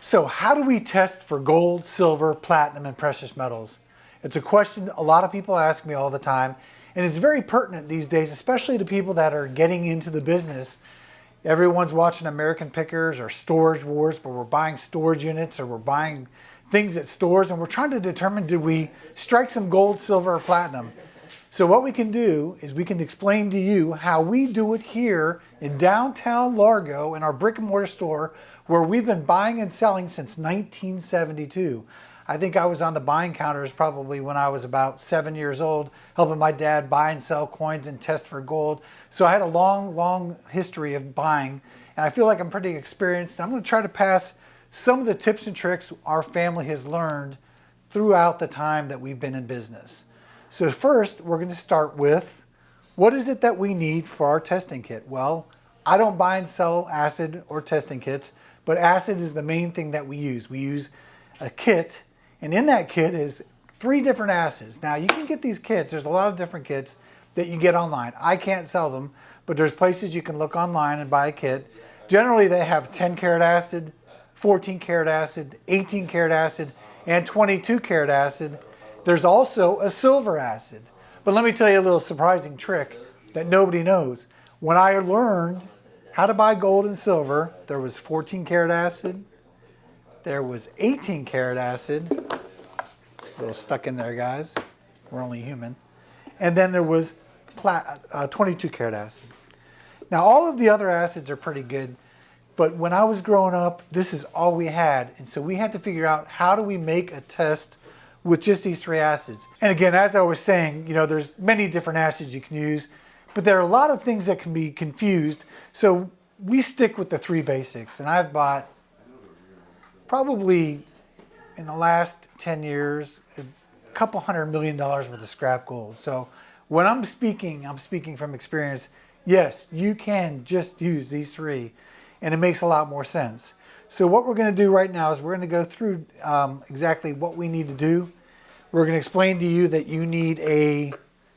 So how do we test for gold, silver, platinum, and precious metals? It's a question a lot of people ask me all the time, and it's very pertinent these days, especially to people that are getting into the business. Everyone's watching American Pickers or Storage Wars, but we're buying storage units or we're buying things at stores, and we're trying to determine, did we strike some gold, silver, or platinum? So what we can do is we can explain to you how we do it here in downtown Largo in our brick and mortar store, where we've been buying and selling since 1972. I think I was on the buying counters probably when I was about 7 years old, helping my dad buy and sell coins and test for gold. So I had a long history of buying, and I feel like I'm pretty experienced. I'm going to try to pass some of the tips and tricks our family has learned throughout the time that we've been in business. So first, we're going to start with, what is it that we need for our testing kit? Well, I don't buy and sell acid or testing kits, but acid is the main thing that we use. We use a kit, and in that kit is 3 different acids. Now, you can get these kits. There's a lot of different kits that you get online. I can't sell them, but there's places you can look online and buy a kit. Generally, they have 10 karat acid, 14 karat acid, 18 karat acid, and 22 karat acid. There's also a silver acid. But let me tell you a little surprising trick that nobody knows. When I learned how to buy gold and silver, there was 14 karat acid, there was 18 karat acid, a little stuck in there, guys, we're only human, and then there was 22 karat acid. Now, all of the other acids are pretty good, but when I was growing up, this is all we had, and so we had to figure out, how do we make a test with just these 3 acids? And again, as I was saying, you know, there's many different acids you can use, but there are a lot of things that can be confused, so we stick with the 3 basics. And I've bought, probably in the last 10 years, a couple $100 million worth of scrap gold. So when I'm speaking from experience. Yes, you can just use these 3, and it makes a lot more sense. So what we're going to do right now is we're going to go through exactly what we need to do. We're going to explain to you that you need a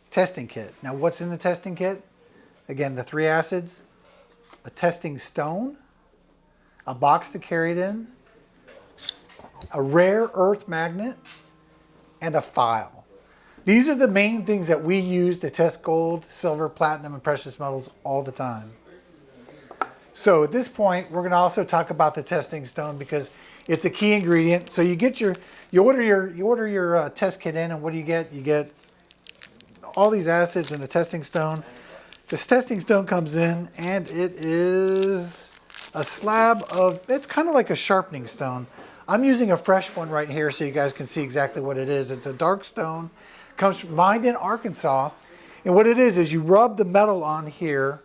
testing kit. Now, what's in the testing kit? Again, the 3 acids, a testing stone, a box to carry it in, a rare earth magnet, and a file. These are the main things that we use to test gold, silver, platinum, and precious metals all the time. So at this point, we're going to also talk about the testing stone because it's a key ingredient. So you order your test kit in, and what do you get? You get all these acids and the testing stone. This testing stone comes in, and it is a slab of, it's kind of like a sharpening stone. I'm using a fresh one right here so you guys can see exactly what it is. It's a dark stone, comes from mined in Arkansas, and what it is you rub the metal on here,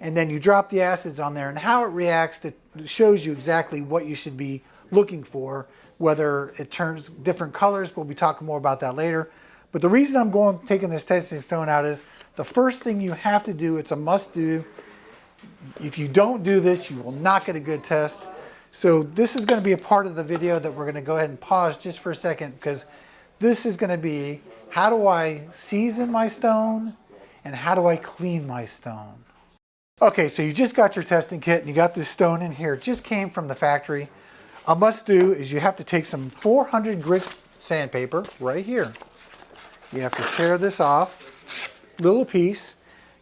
and then you drop the acids on there, and how it reacts, it shows you exactly what you should be looking for, whether it turns different colors. We'll be talking more about that later. But the reason I'm taking this testing stone out is the first thing you have to do, it's a must do. If you don't do this, you will not get a good test. So this is going to be a part of the video that we're going to go ahead and pause just for a second, because this is going to be, how do I season my stone and how do I clean my stone? Okay, so you just got your testing kit and you got this stone in here. It just came from the factory. A must do is you have to take some 400 grit sandpaper right here. You have to tear this off, little piece.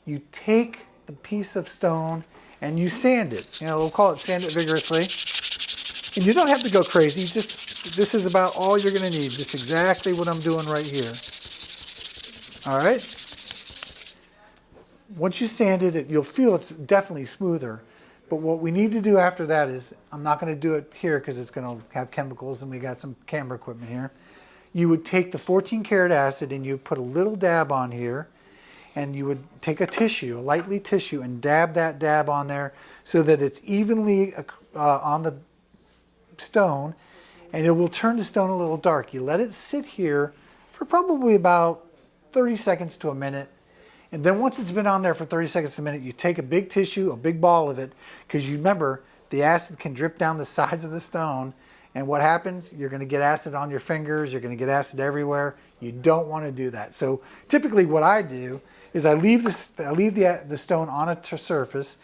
You take the piece of stone and you sand it. You know, we'll call it sand it vigorously. And you don't have to go crazy. This is about all you're going to need. Just exactly what I'm doing right here. All right. Once you sand it, you'll feel it's definitely smoother. But what we need to do after that is, I'm not going to do it here because it's going to have chemicals and we got some camera equipment here. You would take the 14 karat acid and you put a little dab on here, and you would take a tissue, a lightly tissue, and dab that dab on there so that it's evenly on the stone, and it will turn the stone a little dark. You let it sit here for probably about 30 seconds to a minute. And then once it's been on there for 30 seconds to a minute, you take a big tissue, a big ball of it, because you remember the acid can drip down the sides of the stone. And what happens? You're going to get acid on your fingers. You're going to get acid everywhere. You don't want to do that. So typically what I do is I leave the stone on a surface,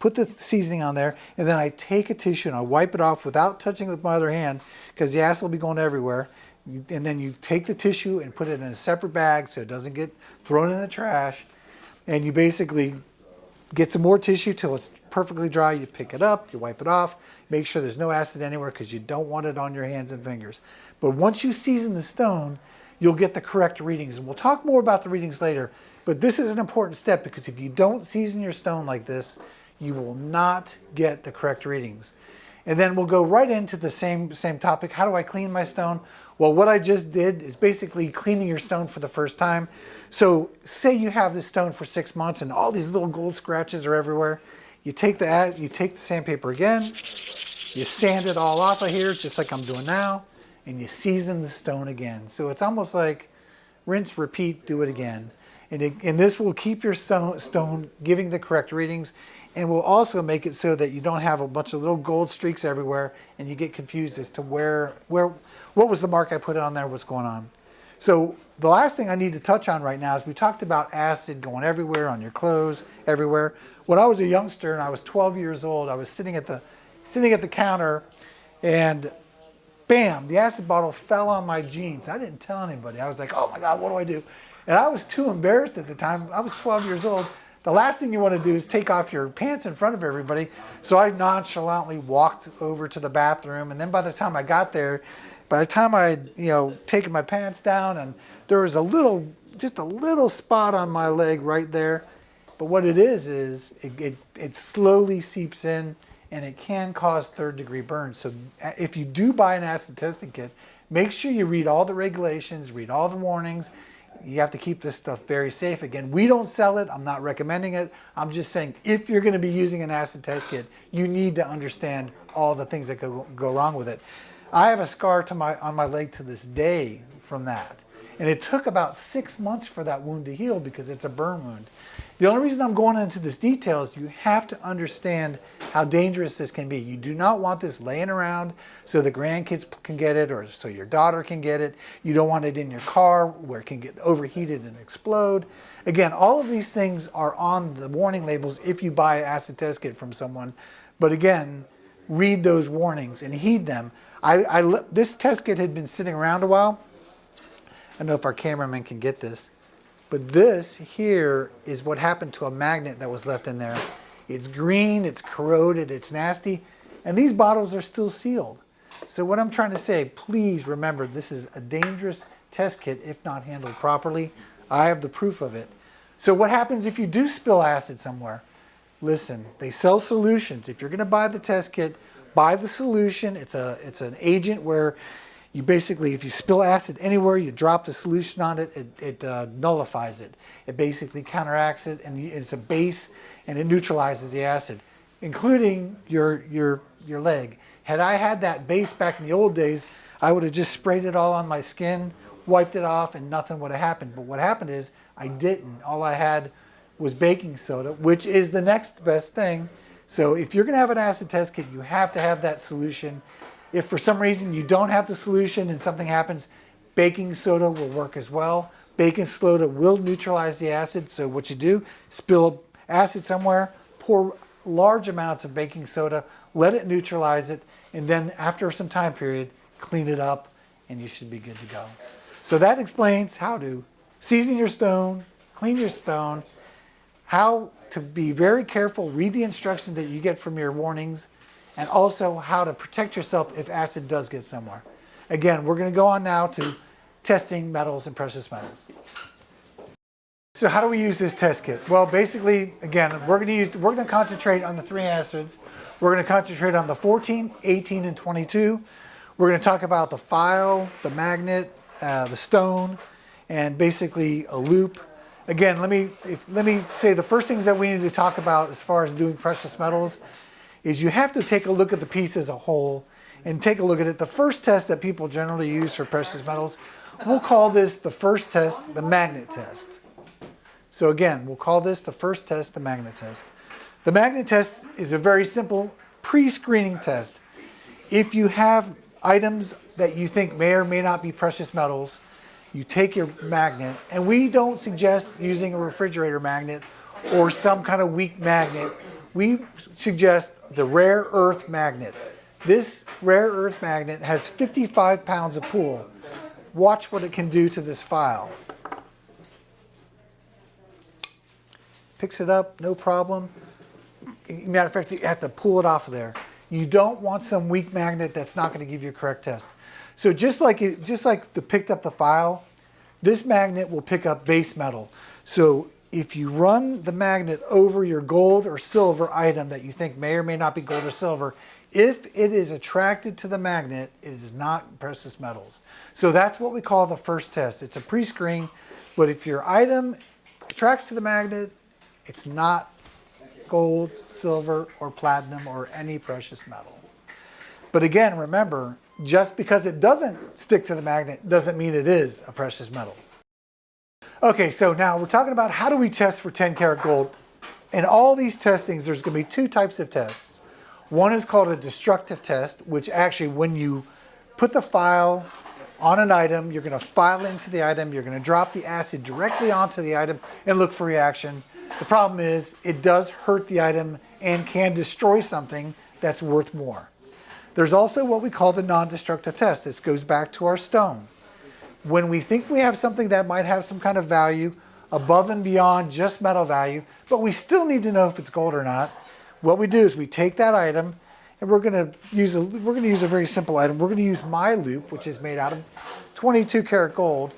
put the seasoning on there, and then I take a tissue and I wipe it off without touching it with my other hand because the acid will be going everywhere. And then you take the tissue and put it in a separate bag so it doesn't get thrown in the trash. And you basically get some more tissue till it's perfectly dry. You pick it up, you wipe it off, make sure there's no acid anywhere because you don't want it on your hands and fingers. But once you season the stone, you'll get the correct readings. And we'll talk more about the readings later. But this is an important step because if you don't season your stone like this, you will not get the correct readings. And then we'll go right into the same topic. How do I clean my stone? Well, what I just did is basically cleaning your stone for the first time. So say you have this stone for 6 months and all these little gold scratches are everywhere. You take the sandpaper again, you sand it all off of here, just like I'm doing now, and you season the stone again. So it's almost like rinse, repeat, do it again. And this will keep your stone giving the correct readings, and will also make it so that you don't have a bunch of little gold streaks everywhere and you get confused as to what was the mark I put on there, what's going on. So the last thing I need to touch on right now is we talked about acid going everywhere on your clothes, everywhere. When I was a youngster and I was 12 years old, I was sitting at the counter and bam, the acid bottle fell on my jeans. I didn't tell anybody. I was like, oh my God, what do I do? And I was too embarrassed at the time. I was 12 years old. The last thing you want to do is take off your pants in front of everybody. So I nonchalantly walked over to the bathroom. And then by the time I got there, by the time I had, taken my pants down, and there was just a little spot on my leg right there. But what it is it slowly seeps in, and it can cause third-degree burns. So if you do buy an acid testing kit, make sure you read all the regulations, read all the warnings. You have to keep this stuff very safe. Again, we don't sell it. I'm not recommending it. I'm just saying if you're going to be using an acid test kit, you need to understand all the things that could go wrong with it. I have a scar on my leg to this day from that. And it took about 6 months for that wound to heal because it's a burn wound. The only reason I'm going into this detail is you have to understand how dangerous this can be. You do not want this laying around so the grandkids can get it or so your daughter can get it. You don't want it in your car where it can get overheated and explode. Again, all of these things are on the warning labels if you buy an acid test kit from someone. But again, read those warnings and heed them. This test kit had been sitting around a while. I don't know if our cameraman can get this. But this here is what happened to a magnet that was left in there. It's green, it's corroded, it's nasty, and these bottles are still sealed. So what I'm trying to say, please remember this is a dangerous test kit if not handled properly. I have the proof of it. So what happens if you do spill acid somewhere? Listen, they sell solutions. If you're going to buy the test kit, buy the solution. It's an agent where you basically, if you spill acid anywhere, you drop the solution on it, it nullifies it. It basically counteracts it, and it's a base, and it neutralizes the acid, including your leg. Had I had that base back in the old days, I would have just sprayed it all on my skin, wiped it off, and nothing would have happened. But what happened is I didn't. All I had was baking soda, which is the next best thing. So if you're going to have an acid test kit, you have to have that solution. If for some reason you don't have the solution and something happens, baking soda will work as well. Baking soda will neutralize the acid. So what you do, spill acid somewhere, pour large amounts of baking soda, let it neutralize it, and then after some time period, clean it up, and you should be good to go. So that explains how to season your stone, clean your stone, how to be very careful, read the instructions that you get from your warnings, and also how to protect yourself if acid does get somewhere. Again, we're going to go on now to testing metals and precious metals. So how do we use this test kit? Well, basically, again, we're going to concentrate on the 3 acids. We're going to concentrate on the 14, 18, and 22. We're going to talk about the file, the magnet, the stone, and basically a loop. Again, let me say the first things that we need to talk about as far as doing precious metals is you have to take a look at the piece as a whole and take a look at it. The first test that people generally use for precious metals, we'll call this the first test, the magnet test. So again, we'll call this the first test, the magnet test. The magnet test is a very simple pre-screening test. If you have items that you think may or may not be precious metals, you take your magnet, and we don't suggest using a refrigerator magnet or some kind of weak magnet. we suggest the rare earth magnet. This rare earth magnet has 55 pounds of pull. Watch what it can do to this file. Picks it up, no problem. Matter of fact, you have to pull it off of there. You don't want some weak magnet that's not going to give you a correct test. So just like the picked up the file, this magnet will pick up base metal. So if you run the magnet over your gold or silver item that you think may or may not be gold or silver, if it is attracted to the magnet, it is not precious metals. So that's what we call the first test. It's a pre-screen, but if your item attracts to the magnet, it's not gold, silver, or platinum, or any precious metal. But again, remember, just because it doesn't stick to the magnet doesn't mean it is a precious metals. Okay, so now we're talking about how do we test for 10 karat gold. In all these testings, there's going to be two types of tests. One is called a destructive test, which actually when you put the file on an item, you're going to file into the item, you're going to drop the acid directly onto the item and look for reaction. The problem is it does hurt the item and can destroy something that's worth more. There's also what we call the non-destructive test. This goes back to our stone. When we think we have something that might have some kind of value above and beyond just metal value, but we still need to know if it's gold or not, what we do is we take that item and we're going to use a very simple item. We're going to use my loop, which is made out of 22 karat gold.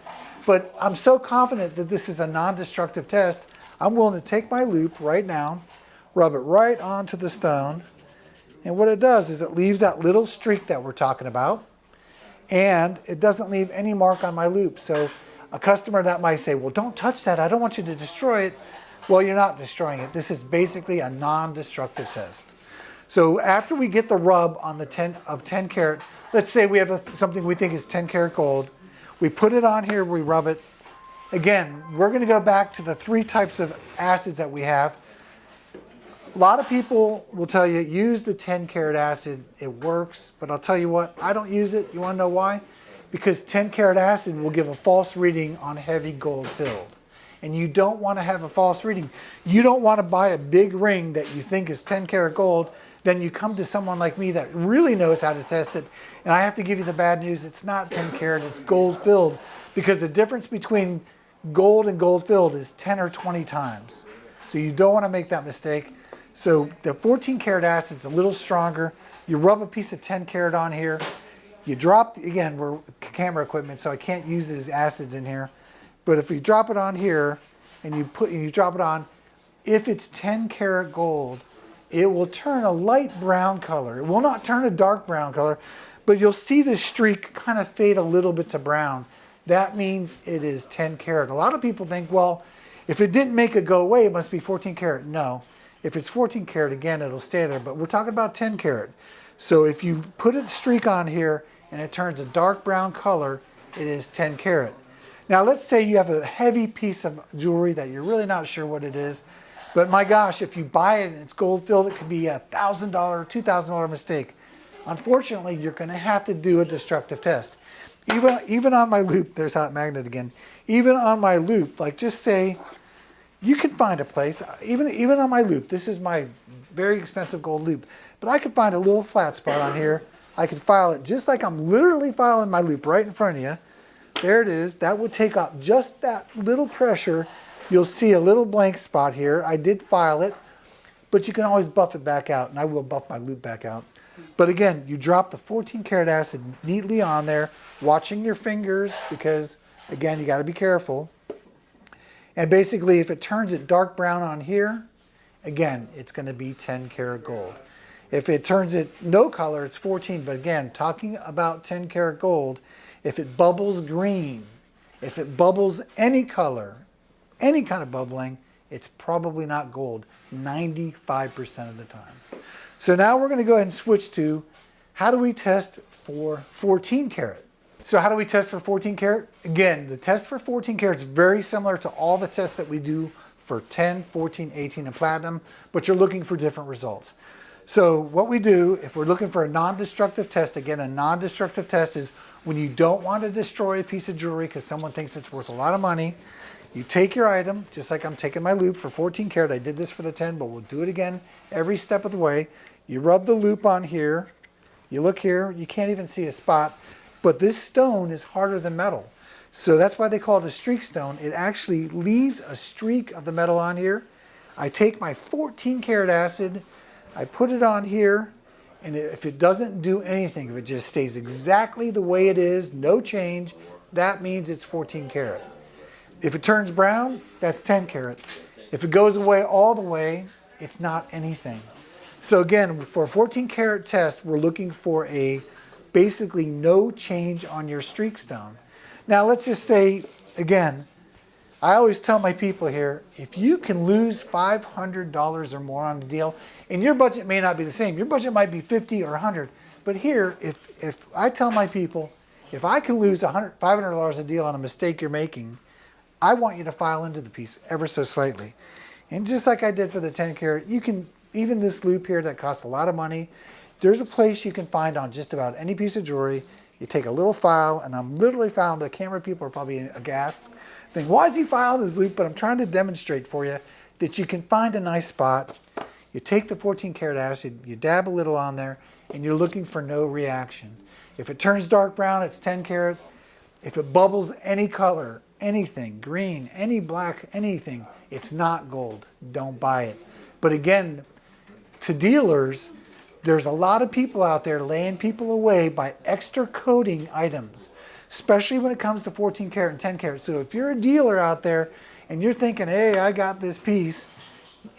But I'm so confident that this is a non-destructive test, I'm willing to take my loop right now, rub it right onto the stone, and what it does is it leaves that little streak that we're talking about, and it doesn't leave any mark on my loop. So a customer that might say, well, don't touch that, I don't want you to destroy it. Well, you're not destroying it. This is basically a non-destructive test. So after we get the rub on the 10 karat, let's say we have something we think is 10 karat gold, we put it on here, we rub it. Again, we're going to go back to the three types of acids that we have. A lot of people will tell you, use the 10 karat acid, it works, but I'll tell you what, I don't use it. You want to know why? Because 10 karat acid will give a false reading on heavy gold filled. And you don't want to have a false reading. You don't want to buy a big ring that you think is 10 karat gold, then you come to someone like me that really knows how to test it, and I have to give you the bad news, it's not 10 karat, it's gold filled, because the difference between gold and gold filled is 10 or 20 times. So you don't want to make that mistake. So the 14 karat acid's a little stronger. You rub a piece of 10 karat on here. You drop, again, we're camera equipment, so I can't use these acids in here. But if you drop it on here and you drop it on, if it's 10 karat gold, it will turn a light brown color. It will not turn a dark brown color, but you'll see this streak kind of fade a little bit to brown. That means it is 10 karat. A lot of people think, well, if it didn't make it go away, it must be 14 karat. No, if it's 14 karat, again, it'll stay there, but we're talking about 10 karat. So if you put a streak on here and it turns a dark brown color, it is 10 karat. Now let's say you have a heavy piece of jewelry that you're really not sure what it is, but my gosh, if you buy it and it's gold filled, it could be a $1,000, $2,000 mistake. Unfortunately, you're going to have to do a destructive test. Even on my loop, there's hot magnet again. Even on my loop, like just say, you can find a place, even on my loop, this is my very expensive gold loop, but I could find a little flat spot on here. I could file it just like I'm literally filing my loop right in front of you. There it is. That would take off just that little pressure. You'll see a little blank spot here. I did file it, but you can always buff it back out, and I will buff my loop back out. But again, you drop the 14 karat acid neatly on there, watching your fingers because, again, you got to be careful. And basically, if it turns it dark brown on here, again, it's going to be 10 karat gold. If it turns it no color, it's 14. But again, talking about 10 karat gold, if it bubbles green, if it bubbles any color, any kind of bubbling, it's probably not gold 95% of the time. So now we're going to go ahead and switch to how do we test for 14 karat. So how do we test for 14 karat? Again, the test for 14 karat is very similar to all the tests that we do for 10, 14, 18, and platinum, but you're looking for different results. So what we do, if we're looking for a non-destructive test, again, a non-destructive test is when you don't want to destroy a piece of jewelry because someone thinks it's worth a lot of money, You take your item, just like I'm taking my loop for 14 karat. I did this for the 10, but we'll do it again every step of the way. You rub the loop on here. You look here, you can't even see a spot, but this stone is harder than metal. So that's why they call it a streak stone. It actually leaves a streak of the metal on here. I take my 14 karat acid, I put it on here, and if it doesn't do anything, if it just stays exactly the way it is, no change, that means it's 14 karat. If it turns brown, that's 10 karat. If it goes away all the way, it's not anything. So again, for a 14 karat test, we're looking for a basically no change on your streak stone. Now let's just say, again, I always tell my people here, if you can lose $500 or more on a deal, and your budget may not be the same, your budget might be 50 or 100, but here, if I tell my people, if I can lose $500 a deal on a mistake you're making, I want you to file into the piece ever so slightly. And just like I did for the 10 karat, you can, even this loop here that costs a lot of money, there's a place you can find on just about any piece of jewelry. You take a little file, and I'm literally filing, the camera people are probably aghast, think, why is he filing his loop? But I'm trying to demonstrate for you that you can find a nice spot. You take the 14 karat acid, you dab a little on there, and you're looking for no reaction. If it turns dark brown, it's 10 karat. If it bubbles any color, anything, green, any black, anything, it's not gold. Don't buy it. But again, to dealers, there's a lot of people out there laying people away by extra coating items, especially when it comes to 14 karat and 10 karat. So if you're a dealer out there and you're thinking, hey, I got this piece,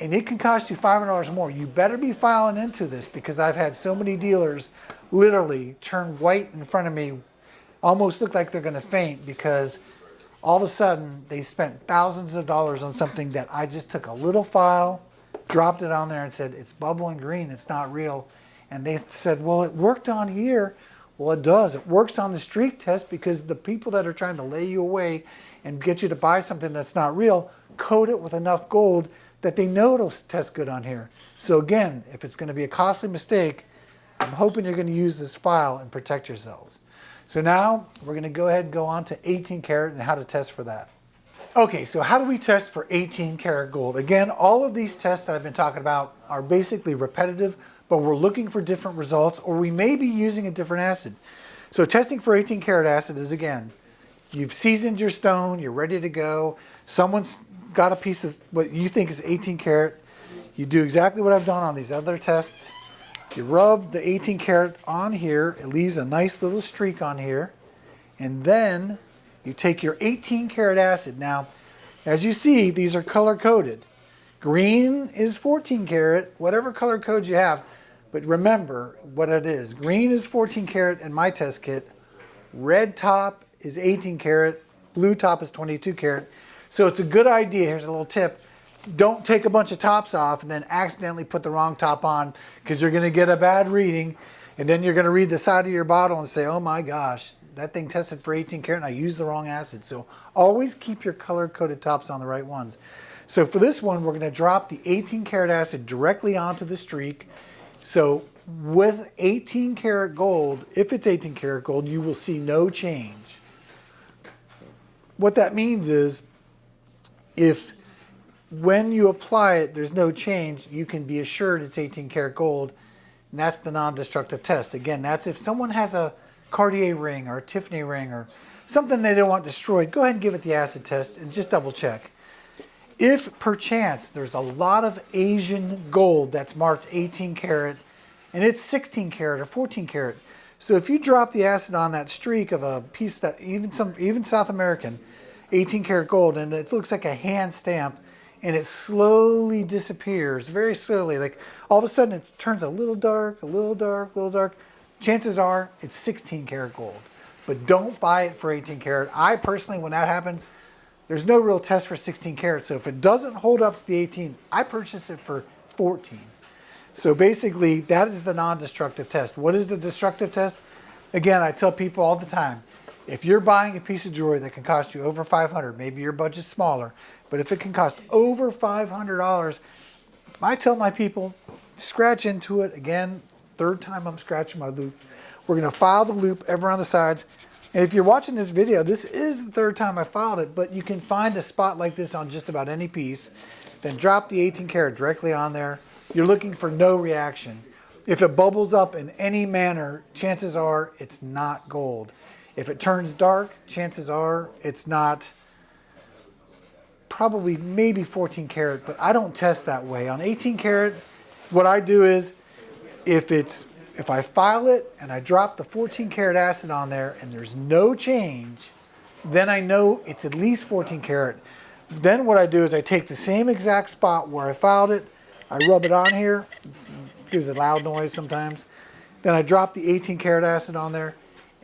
and it can cost you $500 more, you better be filing into this, because I've had so many dealers literally turn white in front of me, almost look like they're going to faint, because all of a sudden they spent thousands of dollars on something that I just took a little file, dropped it on there and said, it's bubbling green, it's not real. And they said, well, it worked on here. Well, it does. It works on the streak test, because the people that are trying to lay you away and get you to buy something that's not real, coat it with enough gold that they know it'll test good on here. So again, if it's going to be a costly mistake, I'm hoping you're going to use this file and protect yourselves. So now we're going to go ahead and go on to 18 karat and how to test for that. Okay, so how do we test for 18 karat gold? Again, all of these tests that I've been talking about are basically repetitive, but we're looking for different results, or we may be using a different acid. So testing for 18 karat acid is, again, you've seasoned your stone, you're ready to go, someone's got a piece of what you think is 18 karat, you do exactly what I've done on these other tests. You rub the 18 karat on here, it leaves a nice little streak on here, and then you take your 18 karat acid. Now, as you see, these are color coded. Green is 14 karat, whatever color code you have, but remember what it is. Green is 14 karat in my test kit, red top is 18 karat, blue top is 22 karat. So it's a good idea, here's a little tip, don't take a bunch of tops off and then accidentally put the wrong top on, because you're going to get a bad reading, and then you're going to read the side of your bottle and say, oh my gosh, that thing tested for 18 karat and I used the wrong acid. So always keep your color coded tops on the right ones. So for this one, we're going to drop the 18 karat acid directly onto the streak. So with 18 karat gold, if it's 18 karat gold, you will see no change. What that means is, if when you apply it, there's no change, you can be assured it's 18 karat gold, and that's the non-destructive test. Again, that's if someone has a Cartier ring or a Tiffany ring or something they don't want destroyed, go ahead and give it the acid test and just double check. If perchance there's a lot of Asian gold that's marked 18 karat and it's 16 karat or 14 karat, so if you drop the acid on that streak of a piece that even South American 18 karat gold, and it looks like a hand stamp, and it slowly disappears, very slowly, like all of a sudden it turns a little dark, a little dark, a little dark, chances are it's 16 karat gold. But don't buy it for 18 karat. I personally, when that happens, there's no real test for 16 karat. So if it doesn't hold up to the 18, I purchase it for 14. So basically, that is the non-destructive test. What is the destructive test? Again, I tell people all the time, if you're buying a piece of jewelry that can cost you over $500, maybe your budget's smaller, but if it can cost over $500, I tell my people, scratch into it. Again, third time I'm scratching my loop. We're going to file the loop ever on the sides, And if you're watching this video, this is the third time I filed it, but you can find a spot like this on just about any piece. Then drop the 18 karat directly on there. You're looking for no reaction. If it bubbles up in any manner, chances are it's not gold. If it turns dark, chances are it's not, probably maybe 14 karat, but I don't test that way. On 18 karat, what I do is if I file it and I drop the 14 karat acid on there and there's no change, then I know it's at least 14 karat. Then what I do is I take the same exact spot where I filed it, I rub it on here, gives a loud noise sometimes. Then I drop the 18 karat acid on there,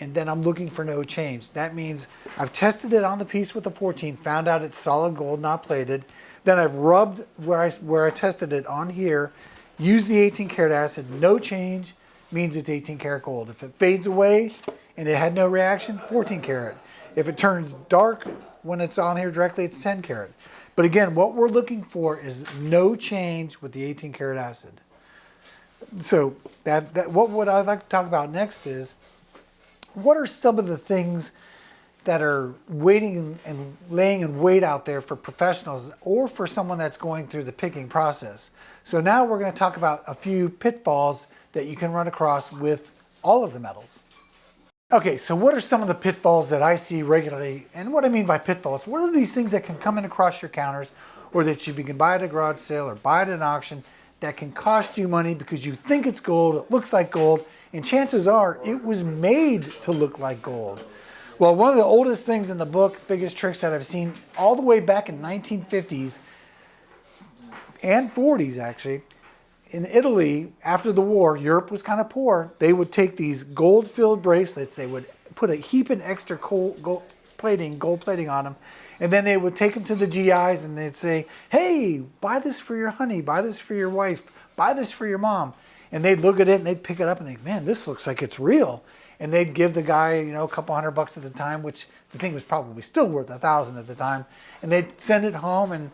and then I'm looking for no change. That means I've tested it on the piece with the 14, found out it's solid gold, not plated. Then I've rubbed where I tested it on here, used the 18 karat acid, no change, means it's 18 karat gold. If it fades away and it had no reaction, 14 karat. If it turns dark when it's on here directly, it's 10 karat. But again, what we're looking for is no change with the 18 karat acid. So what I'd like to talk about next is, what are some of the things that are waiting and laying in wait out there for professionals or for someone that's going through the picking process? So now we're going to talk about a few pitfalls that you can run across with all of the metals. Okay, so what are some of the pitfalls that I see regularly? And what I mean by pitfalls, what are these things that can come in across your counters, or that you can buy at a garage sale or buy at an auction, that can cost you money because you think it's gold, it looks like gold, and chances are it was made to look like gold. Well, one of the oldest things in the book, biggest tricks that I've seen all the way back in 1950s and 40s actually, in Italy, after the war, Europe was kind of poor. They would take these gold-filled bracelets, they would put a heap of extra gold plating on them, and then they would take them to the GIs and they'd say, hey, buy this for your honey, buy this for your wife, buy this for your mom. And they'd look at it and they'd pick it up and think, man, this looks like it's real. And they'd give the guy, a couple $100 at the time, which the thing was probably still worth $1,000 at the time. And they'd send it home, and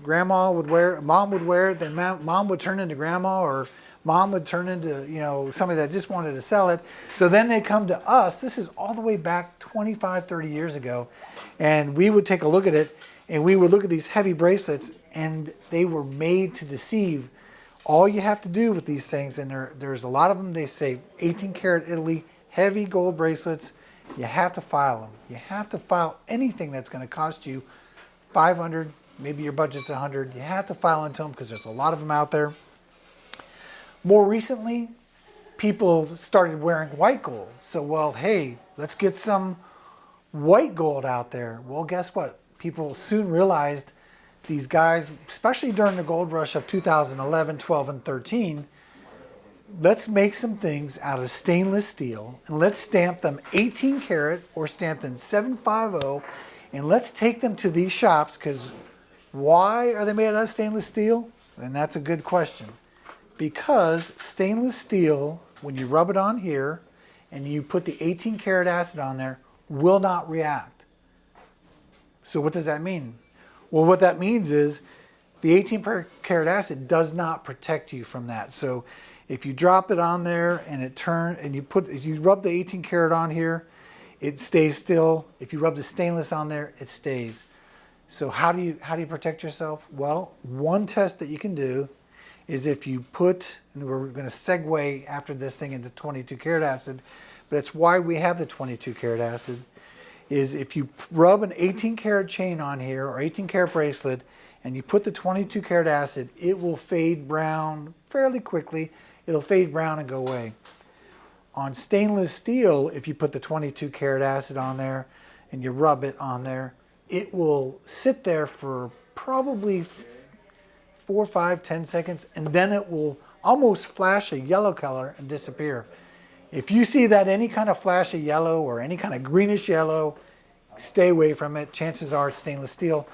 grandma would wear it, mom would wear it, then mom would turn into grandma, or mom would turn into, somebody that just wanted to sell it. So then they come to us. This is all the way back 25, 30 years ago. And we would take a look at it, and we would look at these heavy bracelets, and they were made to deceive. All you have to do with these things, and there's a lot of them, they say 18 karat Italy, heavy gold bracelets, you have to file them. You have to file anything that's going to cost you $500, maybe your budget's $100. You have to file into them because there's a lot of them out there. More recently, people started wearing white gold. So, well, hey, let's get some white gold out there. Well, guess what? People soon realized, these guys, especially during the gold rush of 2011, 12, and 13, let's make some things out of stainless steel, and let's stamp them 18 karat or stamp them 750, and let's take them to these shops, because why are they made out of stainless steel? And that's a good question. Because stainless steel, when you rub it on here and you put the 18 karat acid on there, will not react. So what does that mean? Well, what that means is the 18 karat acid does not protect you from that. So if you drop it on there and if you rub the 18 karat on here, it stays still. If you rub the stainless on there, it stays. So how do you protect yourself? Well, one test that you can do is if you put, and we're going to segue after this thing into 22 karat acid, but it's why we have the 22 karat acid, is if you rub an 18 karat chain on here or 18 karat bracelet and you put the 22 karat acid, it will fade brown fairly quickly. It'll fade brown and go away. On stainless steel, if you put the 22 karat acid on there and you rub it on there, it will sit there for probably 4, 5, 10 seconds, and then it will almost flash a yellow color and disappear. If you see that any kind of flash of yellow or any kind of greenish yellow, stay away from it. Chances are it's stainless steel.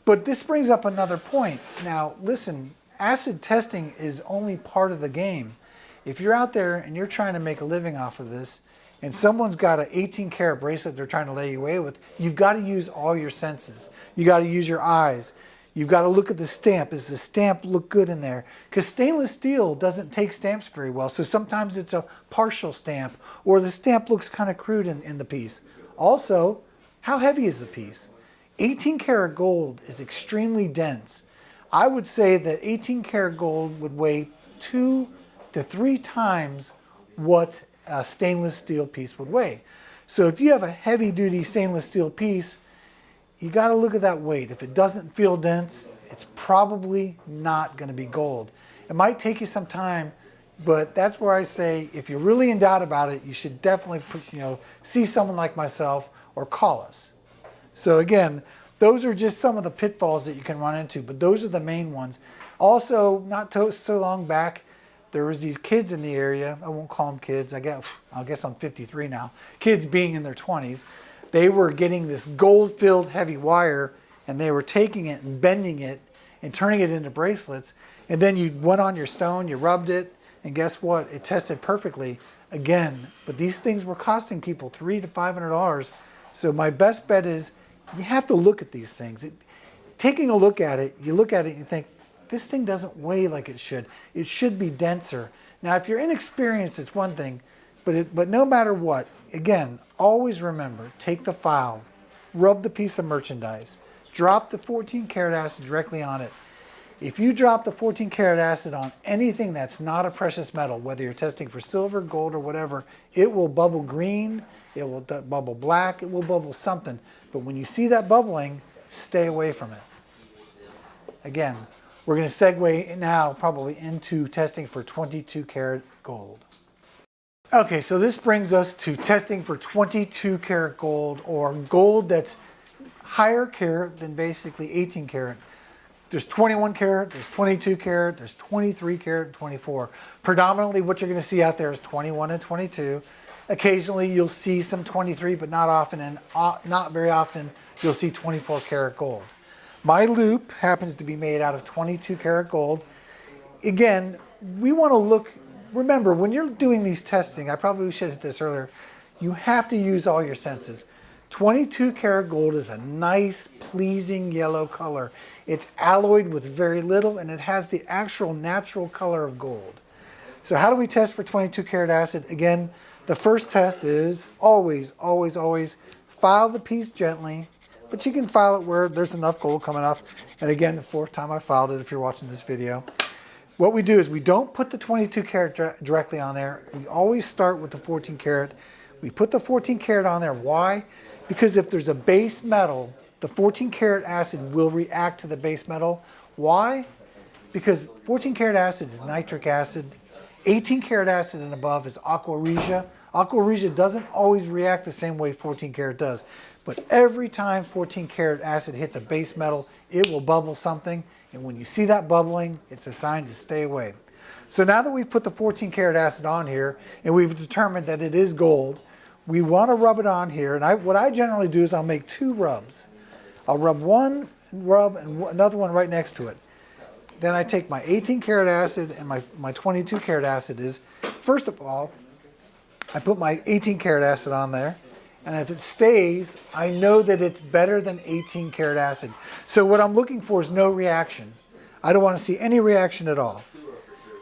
But this brings up another point. Now, listen, acid testing is only part of the game. If you're out there and you're trying to make a living off of this, and someone's got an 18 karat bracelet they're trying to lay you away with, you've got to use all your senses. You got to use your eyes. You've got to look at the stamp. Does the stamp look good in there? Because stainless steel doesn't take stamps very well. So sometimes it's a partial stamp, or the stamp looks kind of crude in the piece. Also, how heavy is the piece? 18 karat gold is extremely dense. I would say that 18 karat gold would weigh 2 to 3 times what a stainless steel piece would weigh. So if you have a heavy duty stainless steel piece, you got to look at that weight. If it doesn't feel dense, it's probably not going to be gold. It might take you some time, but that's where I say if you're really in doubt about it, you should definitely see someone like myself or call us. So again, those are just some of the pitfalls that you can run into, but those are the main ones. Also, not so long back, there was these kids in the area. I won't call them kids. I guess I'm 53 now. Kids being in their 20s. They were getting this gold-filled heavy wire, and they were taking it and bending it and turning it into bracelets. And then you went on your stone, you rubbed it, and guess what? It tested perfectly again. But these things were costing people $300 to $500. So my best bet is you have to look at these things. Taking a look at it, you look at it and you think, this thing doesn't weigh like it should. It should be denser. Now, if you're inexperienced, it's one thing, but no matter what, again, always remember, take the file, rub the piece of merchandise, drop the 14 karat acid directly on it. If you drop the 14 karat acid on anything that's not a precious metal, whether you're testing for silver, gold, or whatever, it will bubble green, it will bubble black, it will bubble something. But when you see that bubbling, stay away from it. Again, we're going to segue now probably into testing for 22 karat gold. Okay, so this brings us to testing for 22 karat gold, or gold that's higher carat than basically 18 karat. There's 21 karat, there's 22 karat, there's 23 karat, and 24. Predominantly what you're going to see out there is 21 and 22. Occasionally you'll see some 23, but not often, and not very often you'll see 24 karat gold. My loop happens to be made out of 22 karat gold. Again, we want to look. Remember, when you're doing these testing, I probably should have hit this earlier, you have to use all your senses. 22 karat gold is a nice, pleasing yellow color. It's alloyed with very little, and it has the actual natural color of gold. So how do we test for 22 karat acid? Again, the first test is always file the piece gently, but you can file it where there's enough gold coming off. And again, the 4th time I filed it if you're watching this video. What we do is we don't put the 22 karat directly on there. We always start with the 14 karat. We put the 14 karat on there. Why? Because if there's a base metal, the 14 karat acid will react to the base metal. Why? Because 14 karat acid is nitric acid. 18 karat acid and above is aqua regia. Aqua regia doesn't always react the same way 14 karat does. But every time 14 karat acid hits a base metal, it will bubble something. And when you see that bubbling, it's a sign to stay away. So now that we've put the 14 karat acid on here, and we've determined that it is gold, we want to rub it on here. And what I generally do is I'll make 2 rubs. I'll rub one rub and another one right next to it. Then I take my 18 karat acid and my 22 karat acid is, first of all, I put my 18 karat acid on there. And if it stays, I know that it's better than 18 karat acid. So what I'm looking for is no reaction. I don't want to see any reaction at all.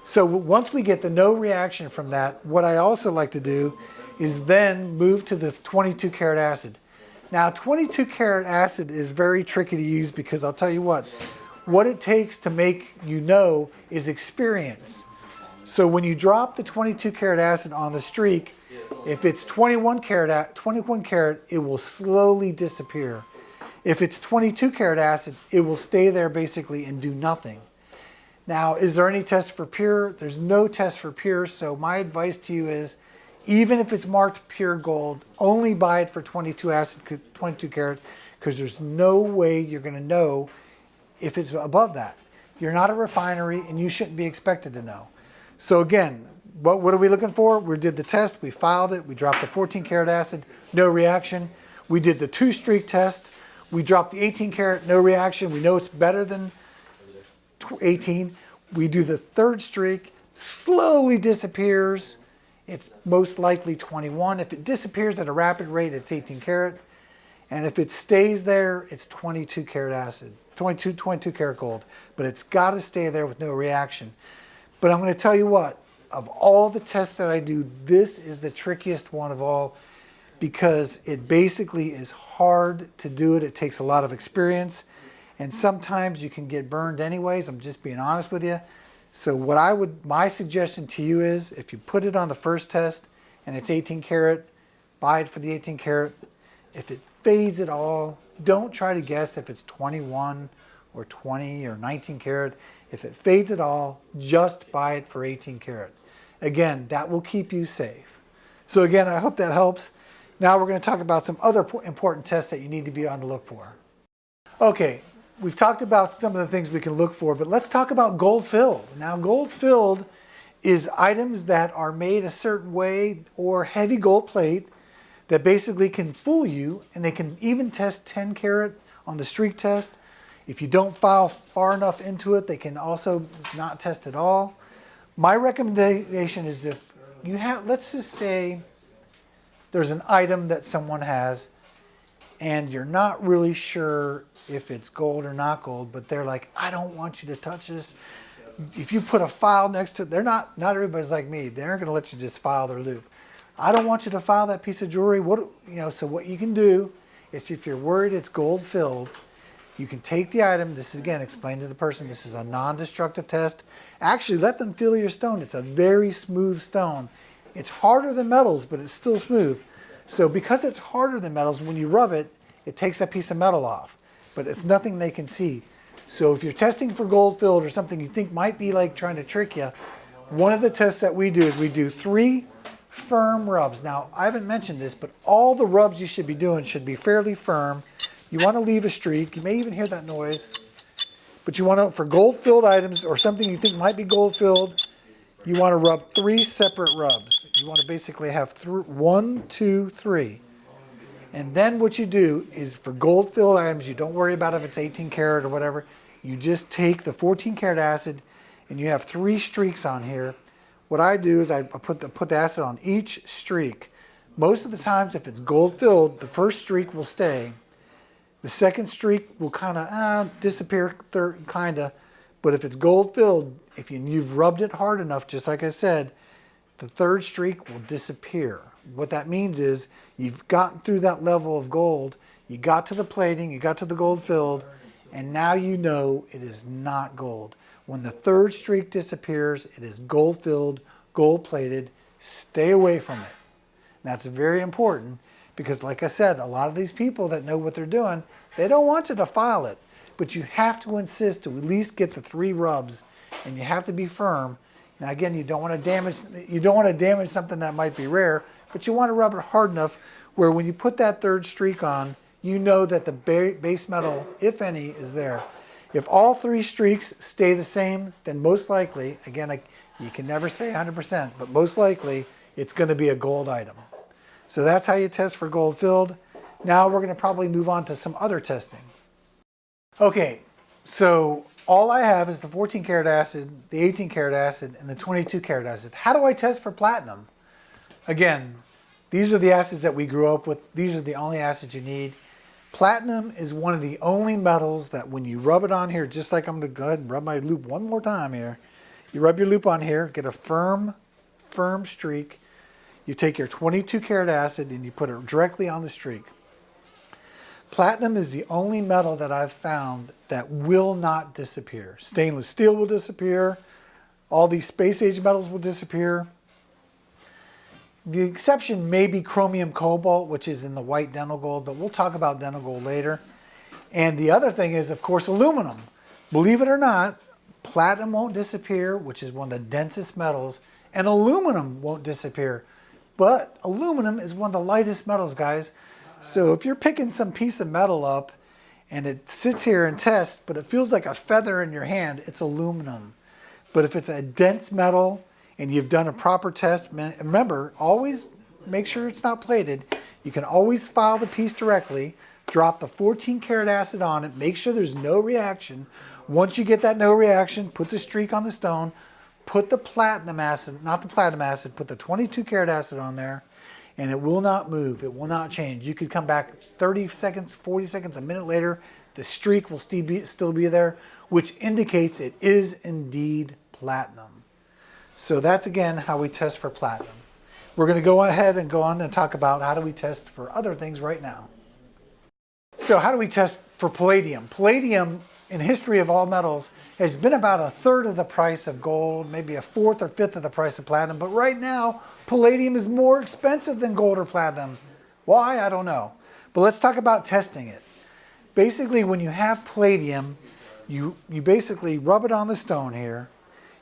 So once we get the no reaction from that, what I also like to do is then move to the 22 karat acid. Now 22 karat acid is very tricky to use because I'll tell you what it takes to make you know is experience. So when you drop the 22 karat acid on the streak, if it's 21 karat, it will slowly disappear. If it's 22 karat acid, it will stay there basically and do nothing. Now, is there any test for pure? There's no test for pure, so my advice to you is, even if it's marked pure gold, only buy it for 22 karat, because there's no way you're going to know if it's above that. You're not a refinery, and you shouldn't be expected to know. So again, what are we looking for? We did the test, we filed it, we dropped the 14 karat acid, no reaction. We did the 2-streak test, we dropped the 18 karat, no reaction. We know it's better than 18. We do the 3rd streak, slowly disappears. It's most likely 21. If it disappears at a rapid rate, it's 18 karat. And if it stays there, it's 22 karat acid. 22 karat gold, but it's got to stay there with no reaction. But I'm going to tell you what, of all the tests that I do, this is the trickiest one of all because it basically is hard to do it. It takes a lot of experience, and sometimes you can get burned anyways. I'm just being honest with you. So my suggestion to you is if you put it on the first test and it's 18 karat, buy it for the 18 karat. If it fades at all, don't try to guess if it's 21 or 20 or 19 karat. If it fades at all, just buy it for 18 karat. Again, that will keep you safe. So again, I hope that helps. Now we're going to talk about some other important tests that you need to be on the look for. Okay, we've talked about some of the things we can look for, but let's talk about gold filled. Now gold filled is items that are made a certain way or heavy gold plate that basically can fool you, and they can even test 10 karat on the streak test. If you don't file far enough into it, they can also not test at all. My recommendation is if you have, let's just say there's an item that someone has and you're not really sure if it's gold or not gold, but they're like, I don't want you to touch this. If you put a file next to it, not everybody's like me. They aren't going to let you just file their loop. I don't want you to file that piece of jewelry. So what you can do is if you're worried it's gold filled, you can take the item. This is, again, explain to the person this is a non-destructive test. Actually, let them feel your stone. It's a very smooth stone. It's harder than metals, but it's still smooth. So because it's harder than metals, when you rub it, it takes that piece of metal off. But it's nothing they can see. So if you're testing for gold filled or something you think might be like trying to trick you, one of the tests that we do is we do 3 firm rubs. Now, I haven't mentioned this, but all the rubs you should be doing should be fairly firm. You want to leave a streak. You may even hear that noise. But you want to, for gold-filled items or something you think might be gold-filled, you want to rub 3 separate rubs. You want to basically have 1, 2, 3. And then what you do is for gold-filled items, you don't worry about if it's 18 karat or whatever. You just take the 14 karat acid and you have 3 streaks on here. What I do is I put the acid on each streak. Most of the times, if it's gold filled, the first streak will stay. The second streak will kind of disappear, kind. But if it's gold filled, if you've rubbed it hard enough, just like I said, the third streak will disappear. What that means is you've gotten through that level of gold, you got to the plating, you got to the gold filled, and now you know it is not gold. When the third streak disappears, it is gold filled, gold plated. Stay away from it. And that's very important because, like I said, a lot of these people that know what they're doing, they don't want you to file it. But you have to insist to at least get the 3 rubs, and you have to be firm. Now again, you don't want to damage something that might be rare, but you want to rub it hard enough where when you put that third streak on, you know that the base metal, if any, is there. If all 3 streaks stay the same, then most likely, again, you can never say 100%, but most likely it's going to be a gold item. So that's how you test for gold filled. Now we're going to probably move on to some other testing. Okay, so all I have is the 14 karat acid, the 18 karat acid, and the 22 karat acid. How do I test for platinum? Again, these are the acids that we grew up with. These are the only acids you need. Platinum is one of the only metals that when you rub it on here, just like I'm going to go ahead and rub my loop one more time here. You rub your loop on here, get a firm streak. You take your 22 karat acid and you put it directly on the streak. Platinum is the only metal that I've found that will not disappear. Stainless steel will disappear. All these space age metals will disappear. The exception may be chromium cobalt, which is in the white dental gold, but we'll talk about dental gold later. And the other thing is, of course, aluminum. Believe it or not, platinum won't disappear, which is one of the densest metals, and aluminum won't disappear. But aluminum is one of the lightest metals, guys. So if you're picking some piece of metal up and it sits here and tests, but it feels like a feather in your hand, it's aluminum. But if it's a dense metal and you've done a proper test, remember, always make sure it's not plated. You can always file the piece directly, drop the 14 karat acid on it, make sure there's no reaction. Once you get that no reaction, put the streak on the stone, put the platinum acid, not the platinum acid, put the 22 karat acid on there, and it will not move. It will not change. You could come back 30 seconds, 40 seconds, a minute later, The streak will still be there, which indicates it is indeed platinum. So that's again how we test for platinum. We're going to go ahead and go on and talk about how do we test for other things right now. So how do we test for palladium? Palladium, in history of all metals, has been about a third of the price of gold, maybe a fourth or fifth of the price of platinum. But right now, palladium is more expensive than gold or platinum. Why? I don't know. But let's talk about testing it. Basically, when you have palladium, you basically rub it on the stone here.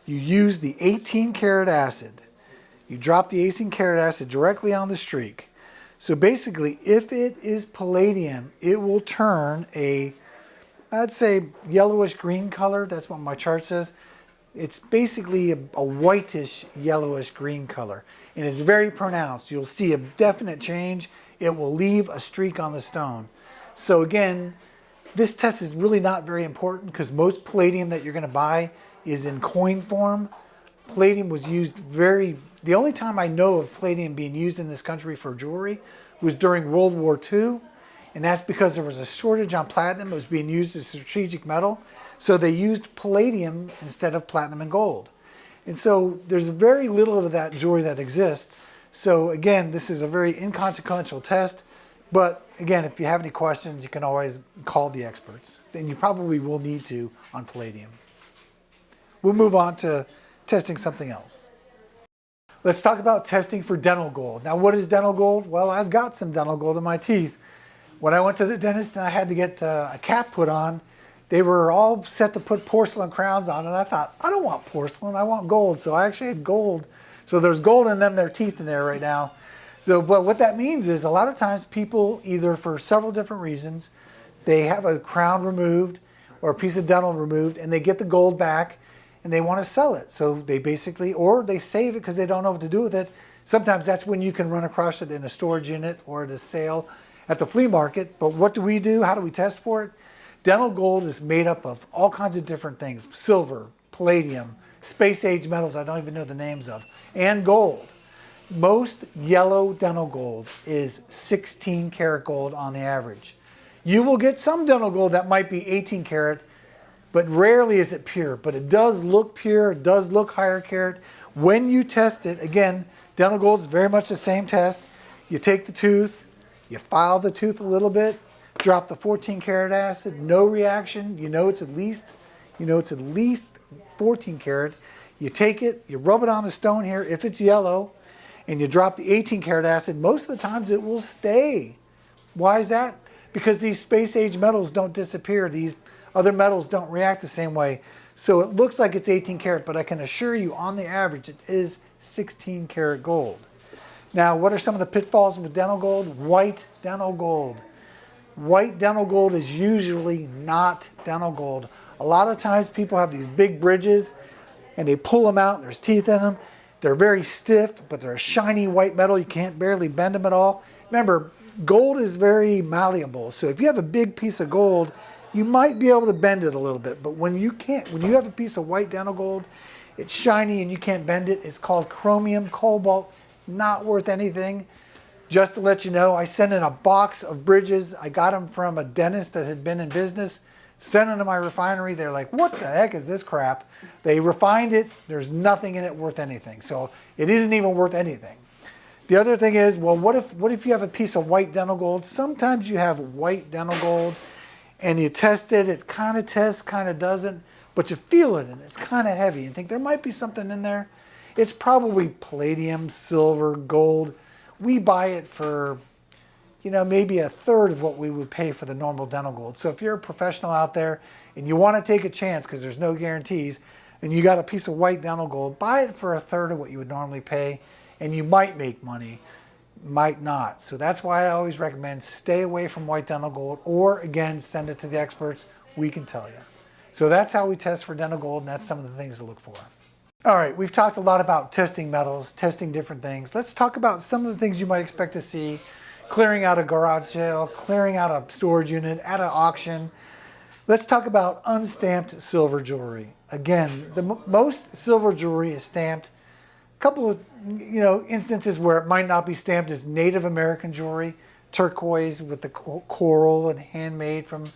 You use the 18 karat acid. You drop the 18 karat acid directly on the streak. So basically, if it is palladium, it will turn a, I'd say, yellowish green color. That's what my chart says. It's basically a whitish yellowish green color. And it's very pronounced. You'll see a definite change. It will leave a streak on the stone. So again, this test is really not very important because most palladium that you're going to buy is in coin form. Palladium was used the only time I know of palladium being used in this country for jewelry was during World War II. And that's because there was a shortage on platinum. It was being used as a strategic metal. So they used palladium instead of platinum and gold. And so there's very little of that jewelry that exists. So again, this is a very inconsequential test. But again, if you have any questions, you can always call the experts. And you probably will need to on palladium. We'll move on to testing something else. Let's talk about testing for dental gold. Now, what is dental gold? Well, I've got some dental gold in my teeth. When I went to the dentist and I had to get a cap put on, they were all set to put porcelain crowns on, and I thought, I don't want porcelain, I want gold. So I actually had gold. So there's gold in their teeth in there right now. So, but what that means is a lot of times people, either for several different reasons, they have a crown removed or a piece of dental removed, and they get the gold back, and they want to sell it. So they basically, or they save it because they don't know what to do with it. Sometimes that's when you can run across it in a storage unit or at a sale at the flea market. But what do we do? How do we test for it? Dental gold is made up of all kinds of different things. Silver, palladium, space age metals I don't even know the names of, and gold. Most yellow dental gold is 16 karat gold on the average. You will get some dental gold that might be 18 karat, but rarely is it pure. But it does look pure, it does look higher carat. When you test it, again, dental gold is very much the same test. You take the tooth, you file the tooth a little bit, drop the 14 karat acid, no reaction. You know it's at least 14 karat. You take it, you rub it on the stone here if it's yellow, and you drop the 18 karat acid. Most of the times it will stay. Why is that? Because these space age metals don't disappear. These other metals don't react the same way. So it looks like it's 18 karat, but I can assure you on the average it is 16 karat gold. Now, what are some of the pitfalls with dental gold? White dental gold. White dental gold is usually not dental gold. A lot of times people have these big bridges and they pull them out and there's teeth in them. They're very stiff, but they're a shiny white metal. You can't barely bend them at all. Remember, gold is very malleable. So if you have a big piece of gold, you might be able to bend it a little bit. But when you have a piece of white dental gold, it's shiny and you can't bend it. It's called chromium cobalt, not worth anything. Just to let you know, I sent in a box of bridges. I got them from a dentist that had been in business. Sent them to my refinery. They're like, what the heck is this crap? They refined it. There's nothing in it worth anything. So it isn't even worth anything. The other thing is, well, what if you have a piece of white dental gold? Sometimes you have white dental gold and you test it. It kind of tests, kind of doesn't. But you feel it and it's kind of heavy. You think there might be something in there. It's probably palladium, silver, gold. We buy it for, maybe a third of what we would pay for the normal dental gold. So if you're a professional out there and you want to take a chance because there's no guarantees and you got a piece of white dental gold, buy it for a third of what you would normally pay and you might make money, might not. So that's why I always recommend stay away from white dental gold or again, send it to the experts. We can tell you. So that's how we test for dental gold and that's some of the things to look for. All right, we've talked a lot about testing metals, testing different things. Let's talk about some of the things you might expect to see clearing out a garage sale, clearing out a storage unit, at an auction. Let's talk about unstamped silver jewelry. Again, most silver jewelry is stamped. A couple of instances where it might not be stamped is Native American jewelry, turquoise with the coral and handmade from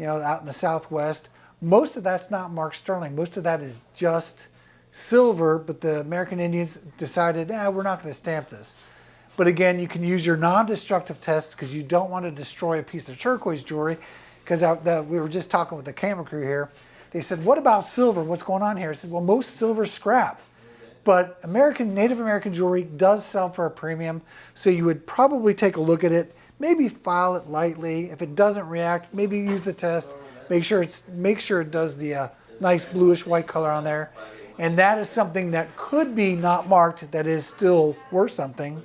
out in the Southwest. Most of that's not marked sterling. Most of that is just silver, but the American Indians decided, we're not going to stamp this. But again, you can use your non-destructive tests because you don't want to destroy a piece of turquoise jewelry. Because we were just talking with the camera crew here. They said, what about silver? What's going on here? I said, well, most silver's scrap. But Native American jewelry does sell for a premium. So you would probably take a look at it, maybe file it lightly. If it doesn't react, maybe use the test. Make sure it does the nice bluish white color on there. And that is something that could be not marked, that is still worth something.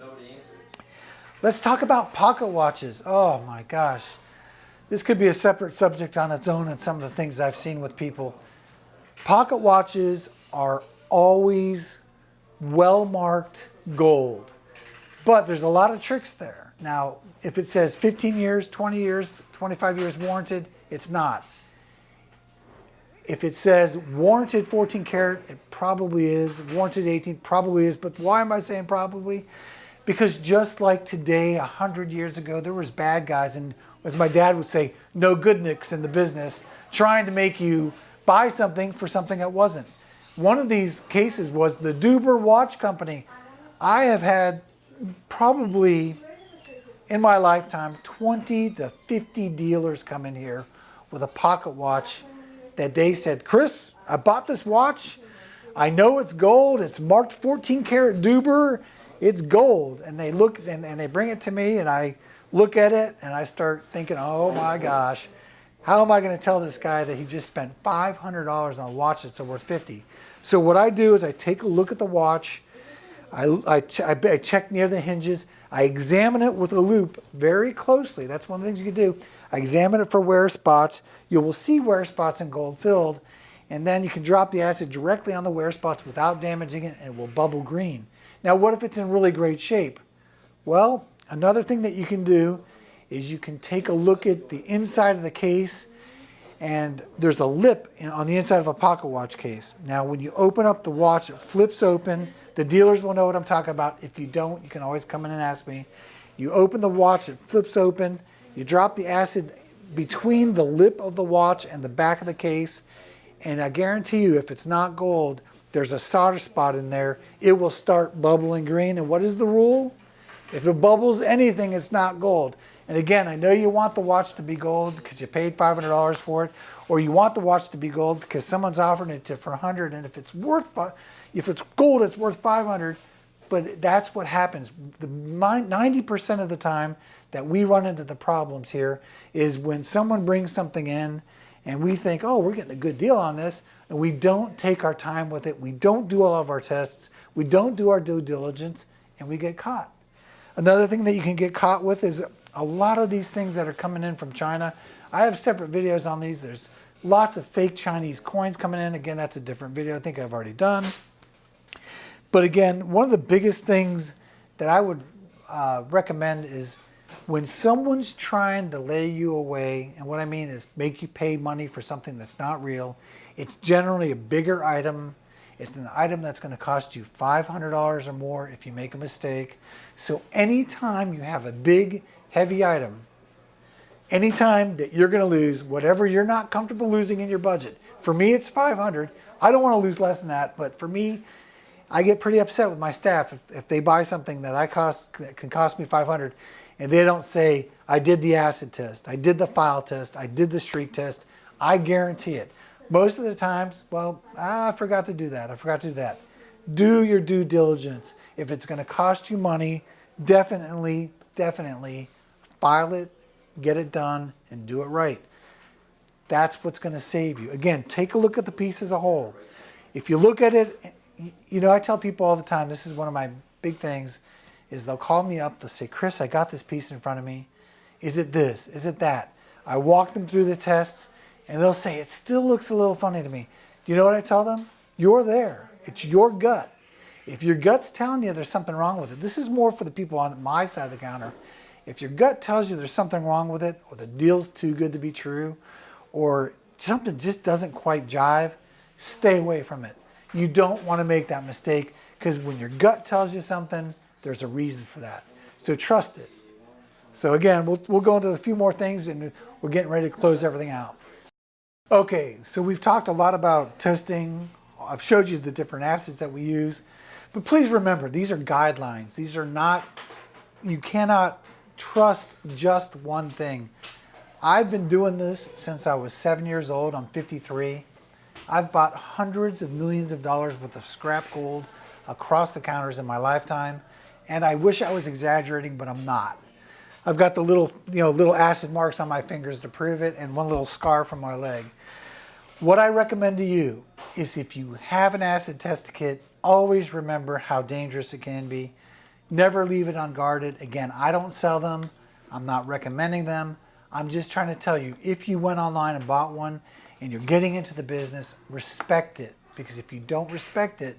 Let's talk about pocket watches. Oh my gosh. This could be a separate subject on its own and some of the things I've seen with people. Pocket watches are always well-marked gold, but there's a lot of tricks there. Now, if it says 15 years, 20 years, 25 years warranted, it's not. If it says warranted 14 karat, it probably is. Warranted 18 probably is, but why am I saying probably? Because just like today, 100 years ago, there was bad guys, and as my dad would say, no good nicks in the business, trying to make you buy something for something that wasn't. One of these cases was the Duber Watch Company. I have had probably, in my lifetime, 20 to 50 dealers come in here with a pocket watch that they said, Chris, I bought this watch. I know it's gold. It's marked 14 karat Duber. It's gold. And they look and they bring it to me, and I look at it and I start thinking, oh my gosh, how am I going to tell this guy that he just spent $500 on a watch that's worth $50? So what I do is I take a look at the watch. I check near the hinges. I examine it with a loupe very closely. That's one of the things you can do. I examine it for wear spots. You will see wear spots in gold filled, and then you can drop the acid directly on the wear spots without damaging it, and it will bubble green. Now, what if it's in really great shape? Well, another thing that you can do is you can take a look at the inside of the case, and there's a lip on the inside of a pocket watch case. Now, when you open up the watch, it flips open. The dealers will know what I'm talking about. If you don't, you can always come in and ask me. You open the watch, it flips open. You drop the acid between the lip of the watch and the back of the case, and I guarantee you, if it's not gold, there's a solder spot in there. It will start bubbling green. And what is the rule? If it bubbles anything, it's not gold. And again, I know you want the watch to be gold because you paid $500 for it, or you want the watch to be gold because someone's offering it to for $100, and if it's gold, it's worth $500. But that's what happens. The 90% of the time that we run into the problems here is when someone brings something in and we think, oh, we're getting a good deal on this, and we don't take our time with it. We don't do all of our tests. We don't do our due diligence, and we get caught. Another thing that you can get caught with is a lot of these things that are coming in from China. I have separate videos on these. There's lots of fake Chinese coins coming in. Again, that's a different video I think I've already done. But again, one of the biggest things that I would recommend is when someone's trying to lay you away, and what I mean is make you pay money for something that's not real, it's generally a bigger item. It's an item that's going to cost you $500 or more if you make a mistake. So anytime you have a big, heavy item, anytime that you're going to lose whatever you're not comfortable losing in your budget. For me, it's $500. I don't want to lose less than that, but for me, I get pretty upset with my staff if they buy something that can cost me $500, and they don't say, I did the acid test, I did the file test, I did the streak test. I guarantee it. Most of the times, well, I forgot to do that. I forgot to do that. Do your due diligence. If it's going to cost you money, definitely file it, get it done, and do it right. That's what's going to save you. Again, take a look at the piece as a whole. If you look at it, I tell people all the time, this is one of my big things, is they'll call me up, they'll say, Chris, I got this piece in front of me. Is it this? Is it that? I walk them through the tests, and they'll say, it still looks a little funny to me. Do you know what I tell them? You're there. It's your gut. If your gut's telling you there's something wrong with it, this is more for the people on my side of the counter. If your gut tells you there's something wrong with it, or the deal's too good to be true, or something just doesn't quite jive, stay away from it. You don't want to make that mistake, because when your gut tells you something, there's a reason for that. So trust it. So again, we'll go into a few more things, and we're getting ready to close everything out. Okay, so we've talked a lot about testing. I've showed you the different acids that we use, but please remember, these are guidelines. These are not, you cannot trust just one thing. I've been doing this since I was 7 years old. I'm 53. I've bought hundreds of millions of dollars worth of scrap gold across the counters in my lifetime, and I wish I was exaggerating, but I'm not. I've got the little acid marks on my fingers to prove it, and one little scar from my leg. What I recommend to you is, if you have an acid test kit, always remember how dangerous it can be. Never leave it unguarded. Again, I don't sell them. I'm not recommending them. I'm just trying to tell you, if you went online and bought one and you're getting into the business, respect it. Because if you don't respect it,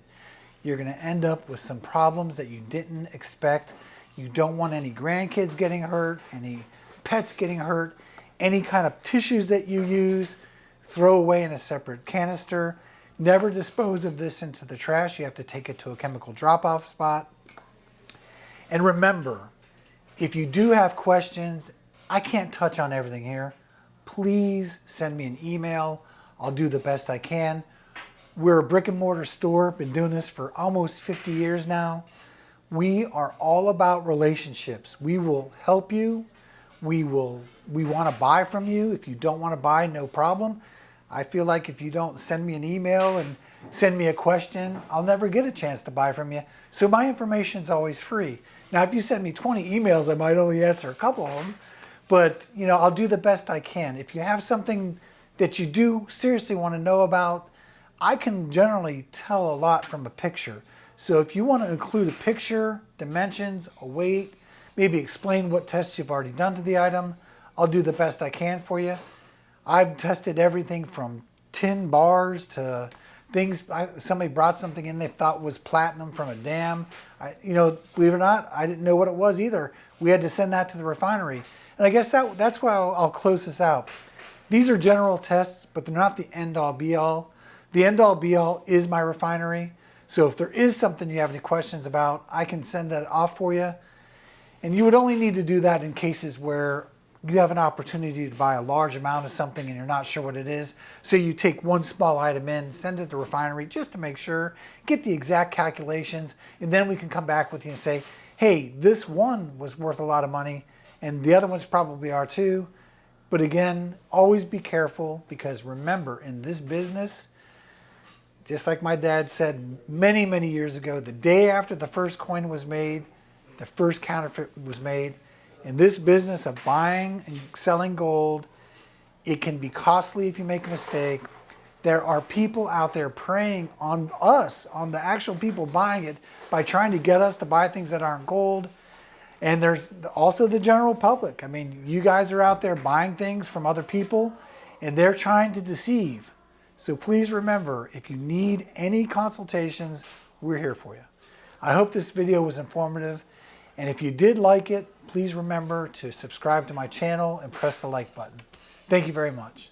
you're going to end up with some problems that you didn't expect. You don't want any grandkids getting hurt, any pets getting hurt, any kind of tissues that you use, throw away in a separate canister. Never dispose of this into the trash. You have to take it to a chemical drop-off spot. And remember, if you do have questions, I can't touch on everything here. Please send me an email. I'll do the best I can. We're a brick and mortar store, been doing this for almost 50 years now. We are all about relationships. We will help you. We want to buy from you. If you don't want to buy, no problem. I feel like if you don't send me an email and send me a question, I'll never get a chance to buy from you. So my information is always free. Now, if you send me 20 emails, I might only answer a couple of them, but I'll do the best I can. If you have something that you do seriously want to know about, I can generally tell a lot from a picture. So if you want to include a picture, dimensions, a weight, maybe explain what tests you've already done to the item, I'll do the best I can for you. I've tested everything from tin bars to things. Somebody brought something in they thought was platinum from a dam. Believe it or not, I didn't know what it was either. We had to send that to the refinery. And I guess that's why I'll close this out. These are general tests, but they're not the end-all be-all. The end-all be-all is my refinery. So if there is something you have any questions about, I can send that off for you. And you would only need to do that in cases where you have an opportunity to buy a large amount of something and you're not sure what it is. So you take one small item in, send it to the refinery just to make sure, get the exact calculations, and then we can come back with you and say, hey, this one was worth a lot of money and the other ones probably are too. But again, always be careful, because remember, in this business, just like my dad said many, many years ago, the day after the first coin was made, the first counterfeit was made. In this business of buying and selling gold, it can be costly if you make a mistake. There are people out there preying on us, on the actual people buying it, by trying to get us to buy things that aren't gold. And there's also the general public. I mean, you guys are out there buying things from other people, and they're trying to deceive. So please remember, if you need any consultations, we're here for you. I hope this video was informative. And if you did like it, please remember to subscribe to my channel and press the like button. Thank you very much.